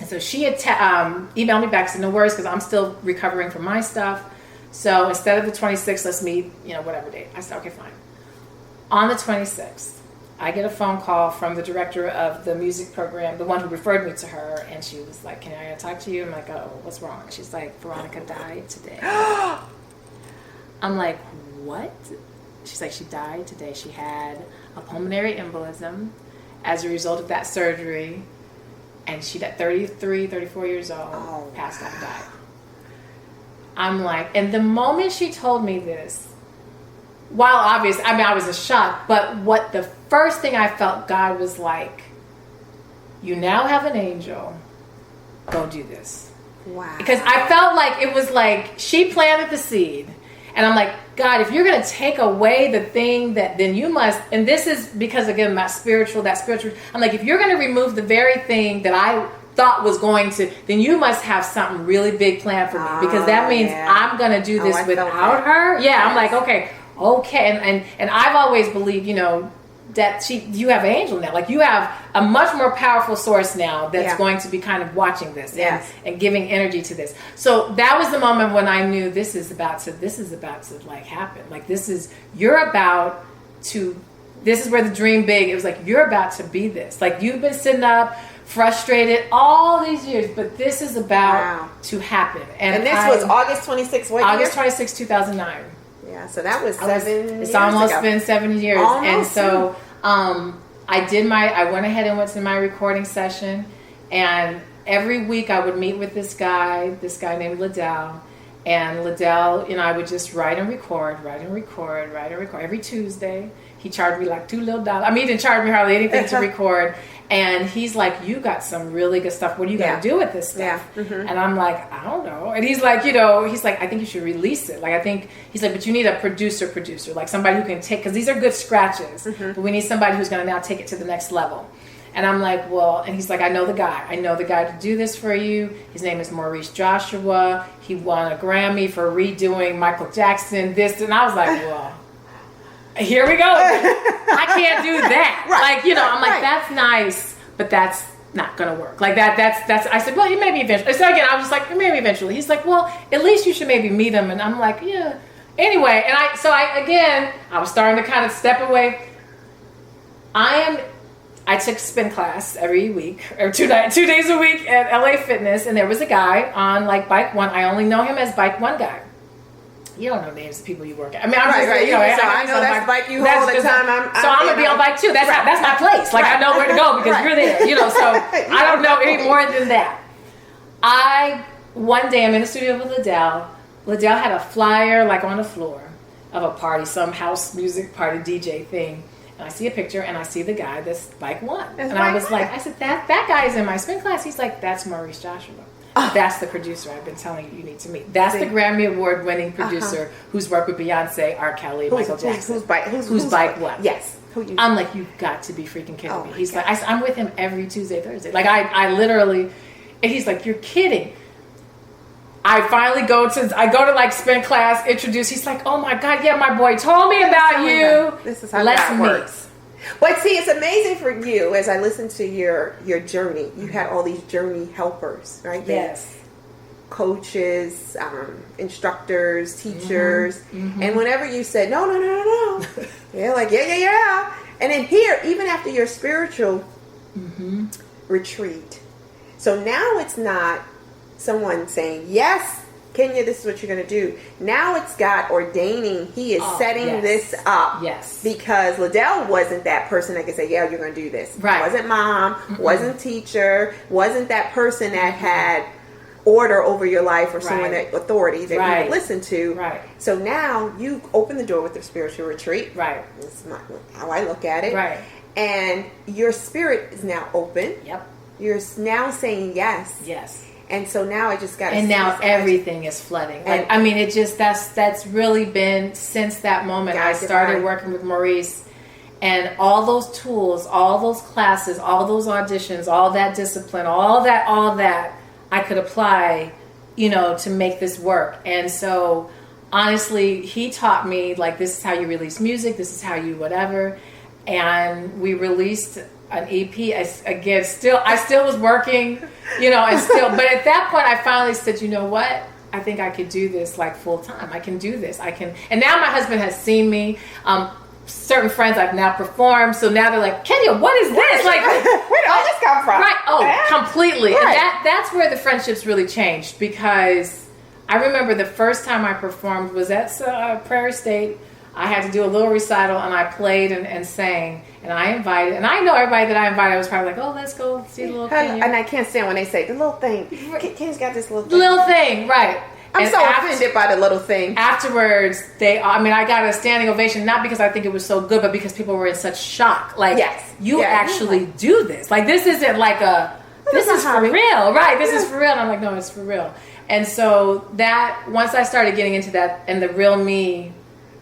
so she had emailed me back, said no worries because I'm still recovering from my stuff. So instead of the 26th, let's meet, whatever date. I said, okay, fine. On the 26th, I get a phone call from the director of the music program, the one who referred me to her, and she was like, can I talk to you? I'm like, oh, what's wrong? She's like, Veronica died today. I'm like, what? She's like, she died today. She had a pulmonary embolism as a result of that surgery, and she, at 33, 34 years old, passed out and died. I'm like, and the moment she told me this, while obvious, I was in shock, but what the first thing I felt, God was like, you now have an angel, go do this. Wow. Because I felt like it was like she planted the seed, and I'm like, God, if you're going to take away the thing then you must, and this is because, again, that spiritual, I'm like, if you're going to remove the very thing that I thought was going to, then you must have something really big planned for me, because that means I'm going to do this without her. Yeah, I'm like, okay, and I've always believed, that you have an angel now. Like, you have a much more powerful source now that's going to be kind of watching this and giving energy to this. So that was the moment when I knew this is about to like happen. Like, this is where the dream big. It was like, you're about to be this. Like, you've been sitting up frustrated all these years, but this is about to happen. And this was August 26th, what year? August 26, 2009. Yeah, so that was 7 years It's almost ago. been 7 years. Almost. And so I went ahead and went to my recording session, and every week I would meet with this guy named Liddell. And Liddell, I would just write and record every Tuesday. He charged me like $2 little. He didn't charge me hardly anything to record. And he's like, you got some really good stuff. What are you going to do with this stuff? Yeah. Mm-hmm. And I'm like, I don't know. And he's like, I think you should release it. He's like, but you need a producer, like somebody who can take, because these are good scratches, but we need somebody who's going to now take it to the next level. And I'm like, well, and he's like, I know the guy to do this for you. His name is Maurice Joshua. He won a Grammy for redoing Michael Jackson, this. And I was like, well, here we go. I can't do that. Right, I'm like, that's nice, but that's not going to work. Like that's, I said, well, you maybe eventually. So again, I was just like, maybe eventually. He's like, well, at least you should maybe meet him. And I'm like, yeah. Anyway, and I was starting to kind of step away. I took spin class every week, or 2 days a week at LA Fitness, and there was a guy on Bike One. I only know him as Bike One guy. You don't know names of people you work at. I'm just, I know that's Bike you all the time. I'm gonna be on Bike 2. That's my place. I know where to go because you're there. So I don't know any more than that. One day I'm in the studio with Liddell. Liddell had a flyer on the floor of a party, some house music party DJ thing. And I see a picture, and I see the guy that's Bike One. I was like, I said, that guy is in my spin class. He's like, that's Maurice Joshua. That's the producer I've been telling you need to meet. That's the Grammy Award winning producer who's worked with Beyonce, R. Kelly, Michael Jackson. Who's Bike One? Yes. I'm like, you've got to be freaking kidding me. He's like, I'm with him every Tuesday, Thursday. I literally, and he's like, you're kidding. I finally go to spin class, introduce. He's like, oh my God, yeah, my boy told me about you. This is how that works. But see, it's amazing for you as I listen to your journey. You had all these journey helpers, right? Yes. Coaches, instructors, teachers. Mm-hmm. And whenever you said, no. They're like, yeah. And then here, even after your spiritual retreat. So now it's not someone saying, yes, Kenya, this is what you're going to do. Now it's God ordaining. He is setting this up. Yes. Because Liddell wasn't that person that could say, yeah, you're going to do this. Right. Wasn't mom, wasn't teacher, wasn't that person that had order over your life or someone that authority that you would listen to. Right. So now you open the door with the spiritual retreat. Right. That's how I look at it. Right. And your spirit is now open. Yep. You're now saying yes. Yes. And so now I just got to... And now everything is flooding. It just, that's really been since that moment. I started working with Maurice, and all those tools, all those classes, all those auditions, all that discipline, all that I could apply, to make this work. And so honestly, he taught me, this is how you release music. This is how you whatever. And we released an EP. I still was working, and still. But at that point, I finally said, you know what? I think I could do this like full time. I can do this. I can. And now my husband has seen me. Certain friends I've now performed, so now they're like, Kenya, what is this? Like, where did all this come from? Right. Oh, completely. Right. And that's where the friendships really changed, because I remember the first time I performed was at Prairie State. I had to do a little recital, and I played and sang, and I invited, and I know everybody that I invited was probably like, oh, let's go see the little thing. And I can't stand when they say the little thing. Kenya's got this little thing. Little thing, right. I'm so offended by the little thing. Afterwards, I got a standing ovation, not because I think it was so good, but because people were in such shock. Like, you actually do this. Like, this isn't like this is for real, right? This is for real. And I'm like, no, it's for real. And so that, once I started getting into that and the real me,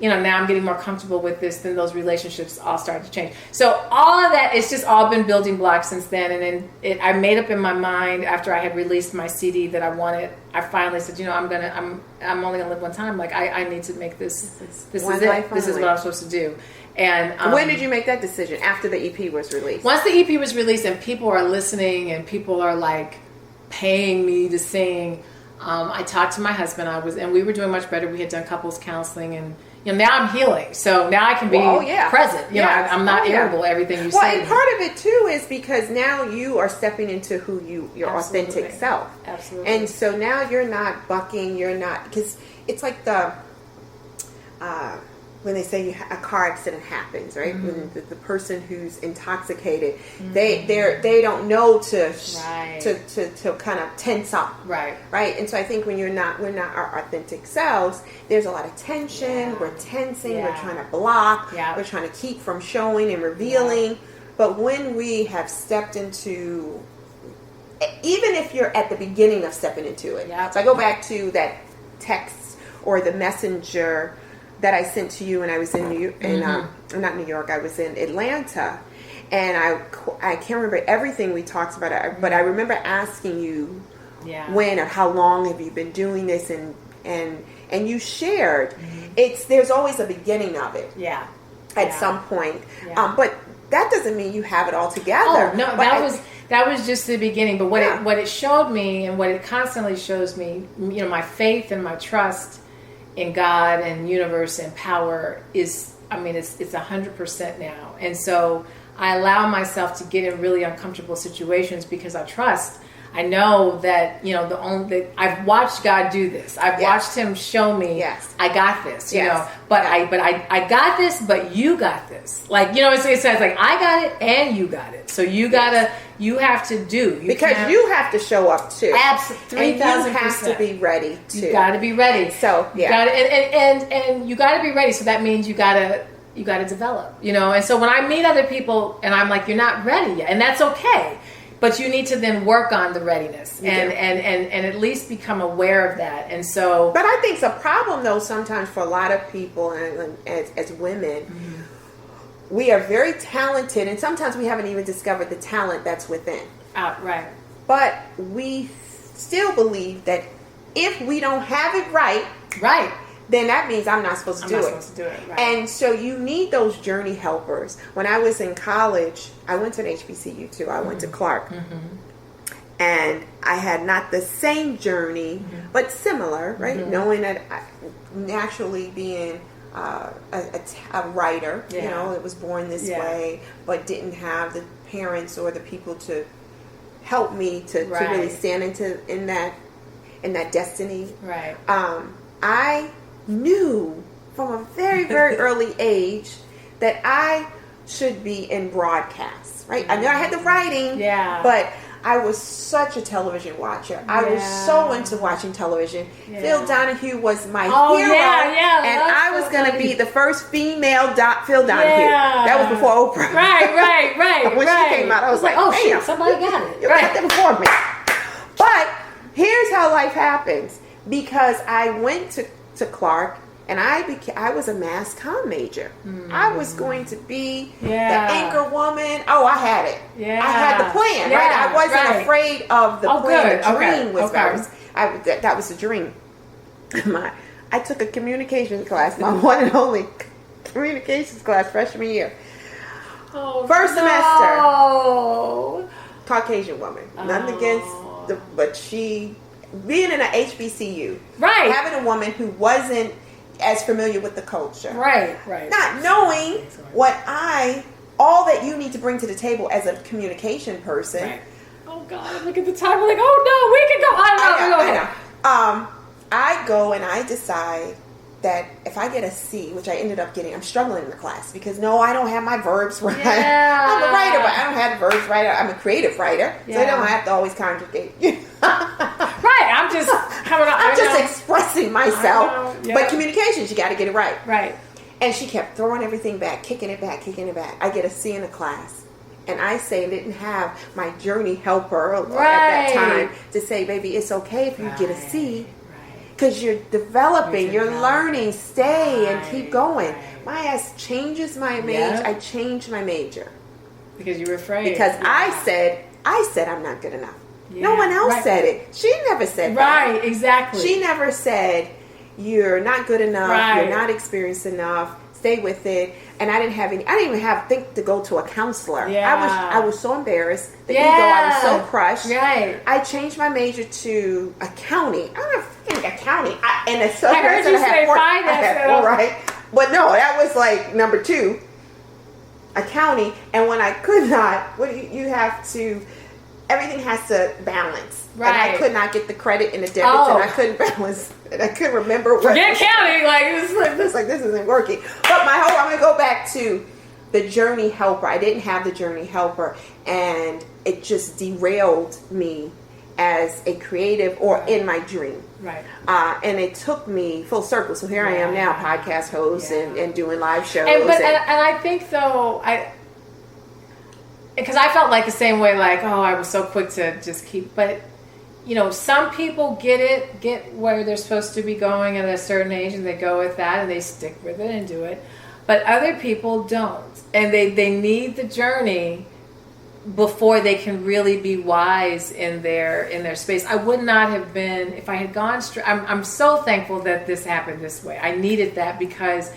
now I'm getting more comfortable with this, then those relationships all started to change. So all of that, it's just all been building blocks since then. And then I made up in my mind after I had released my CD that I finally said, I'm only gonna live one time. Like, I need to make this is it. This is what I'm supposed to do. And when did you make that decision? After the EP was released? Once the EP was released and people are listening and people are like paying me to sing, I talked to my husband. And we were doing much better. We had done couples counseling, and now I'm healing. So now I can be present. I'm not irritable. Everything you say. Well, and part of it too is because now you are stepping into who your authentic self. Absolutely. And so now you're not bucking. You're not, because it's like when they say a car accident happens, right? Mm-hmm. When the person who's intoxicated, mm-hmm. they don't know to kind of tense up, right? And so I think when we're not our authentic selves, there's a lot of tension. Yeah. We're tensing. Yeah. We're trying to block. Yeah. We're trying to keep from showing and revealing. Yeah. But when we have stepped into, even if you're at the beginning of stepping into it, so I go back to that text or the messenger that I sent to you when I was in not New York, I was in Atlanta, and I can't remember everything we talked about, but I remember asking you when or how long have you been doing this, and you shared there's always a beginning of it at some point, but that doesn't mean you have it all together. Oh no, that was just the beginning. But what it showed me, and what it constantly shows me, my faith and my trust in God and universe and power is, it's 100% now. And so I allow myself to get in really uncomfortable situations because I trust. I know that, I've watched God do this. I've watched him show me, I got this, but I got this, but you got this. Like, it says like, I got it and you got it. So you have to do. Because you have to show up too. Absolutely. 3,000%. And you have to be ready too. You got to be ready. So, you gotta, and you got to be ready. So that means you got to develop, And so when I meet other people and I'm like, you're not ready yet, and that's okay. But you need to then work on the readiness and at least become aware of that. And so, but I think it's a problem though sometimes for a lot of people, and as women, we are very talented, and sometimes we haven't even discovered the talent that's within. Right. But we still believe that if we don't have it right, then that means I'm not supposed to do it. Right. And so you need those journey helpers. When I was in college, I went to an HBCU too. I went to Clark. Mm-hmm. And I had not the same journey, but similar, right? Mm-hmm. Knowing that naturally being a writer, it was born this way, but didn't have the parents or the people to help me to really stand in that destiny. Right. I knew from a very, very early age that I should be in broadcast, right? I knew I had the writing, but I was such a television watcher. I was so into watching television. Phil Donahue was my hero, and I was going to be the first female Phil Donahue. That was before Oprah. Right. When she came out, I was like, oh, shit, somebody got it. You got that before me. But here's how life happens. Because I went to Clark, and I was a mass comm major. I was going to be the anchor woman. Oh, I had it. I had the plan, right? I wasn't afraid of the plan. The dream was that was the dream. I took a communications class, my one and only communications class freshman year. First semester. Caucasian woman. Nothing against but she, being in an HBCU. Right. Having a woman who wasn't as familiar with the culture. Right. Not knowing all that you need to bring to the table as a communication person. Right. Oh God, look at the time. We're like, oh no, we can go. I know. I go and I decide that if I get a C, which I ended up getting, I'm struggling in the class because I don't have my verbs right. Yeah. I'm a writer, but I don't have the verbs right. I'm a creative writer, so I don't have to always conjugate. Right. I'm just coming up. I'm just expressing myself. Yeah. But communications, you got to get it right. Right. And she kept throwing everything back, kicking it back. I get a C in the class. And I didn't have my journey helper at that time to say, baby, it's okay if you get a C. Because you're developing, you're learning, stay and keep going. My ass changes my major. I changed my major. Because you were afraid. Because I said I'm not good enough. Yeah. No one else said it. She never said that. Right, exactly. She never said, you're not good enough, you're not experienced enough, stay with it. And I didn't even think to go to a counselor. Yeah. I was so embarrassed. The ego, I was so crushed. Right. I changed my major to accounting. I don't think accounting. I heard you say finance. Right. But no, that was like number 2. Accounting. And when I could not, you have to, everything has to balance. Right. And I could not get the credit and the debits, and I couldn't balance, and I couldn't remember. Forget counting. This isn't working. But I'm going to go back to the journey helper. I didn't have the journey helper, and it just derailed me as a creative or in my dream. Right. And it took me full circle. So here I am now, podcast host and doing live shows. And I think though, because I felt like the same way, I was so quick to just keep, but some people get where they're supposed to be going at a certain age, and they go with that and they stick with it and do it. But other people don't, and they need the journey before they can really be wise in their space. I would not have been if I had gone straight. I'm so thankful that this happened this way. I needed that because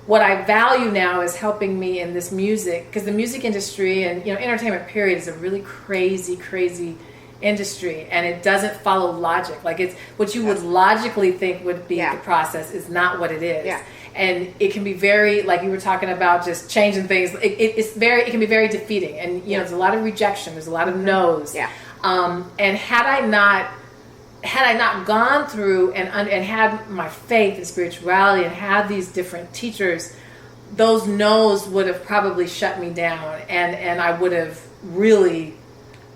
what I value now is helping me in this music, because the music industry and entertainment period is a really crazy industry, and it doesn't follow logic. Like, it's what you would logically think would be the process is not what it is. Yeah. And it can be very, like you were talking about, just changing things. It can be very defeating, and there's a lot of rejection. There's a lot of no's. Yeah. And had I not gone through and had my faith and spirituality and had these different teachers, those no's would have probably shut me down, and I would have really.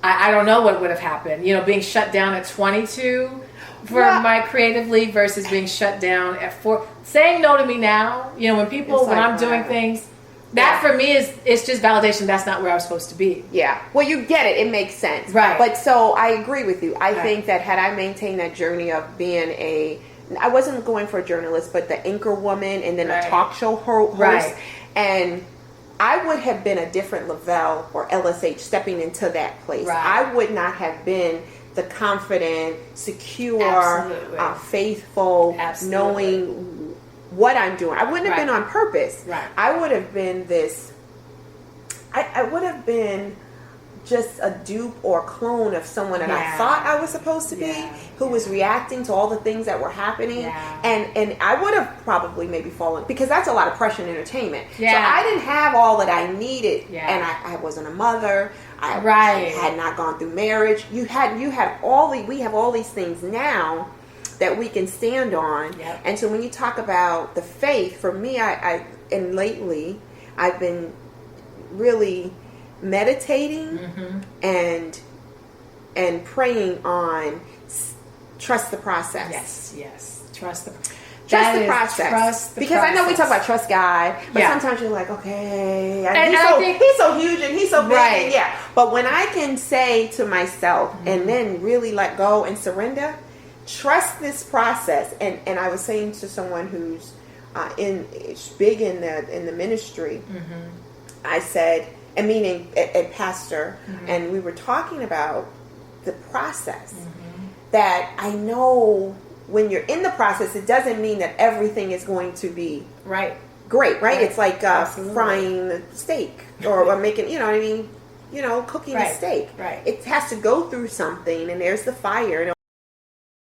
I don't know what would have happened. Being shut down at 22 for my creative league versus being shut down at 4. Saying no to me now, when I'm doing things, that for me it's just validation. That's not where I was supposed to be. Yeah. Well, you get it. It makes sense. Right. But so I agree with you. I think that had I maintained that journey of being I wasn't going for a journalist, but the anchor woman and then a talk show host. And I would have been a different Lavelle or LSH stepping into that place. Right. I would not have been the confident, secure, faithful, knowing what I'm doing. I wouldn't have been on purpose. Right. I would have been this. I would have been just a dupe or clone of someone that I thought I was supposed to be, who was reacting to all the things that were happening. And I would have probably maybe fallen, because that's a lot of pressure in entertainment. So I didn't have all that I needed, and I wasn't a mother. I had not gone through marriage. We have all these things now that we can stand on. And so when you talk about the faith, for me, and lately I've been really meditating and praying on trust the process. Yes. Trust the process. Because I know we talk about trust God, but sometimes you're like, okay, he's so huge and he's so big. Right. But when I can say to myself and then really let go and surrender, trust this process. And I was saying to someone who's big in the ministry, I said, and meaning a pastor, and we were talking about the process. That I know when you're in the process, it doesn't mean that everything is going to be great, right? It's like frying the steak or making, you know what I mean? Cooking a steak. Right. It has to go through something, and there's the fire.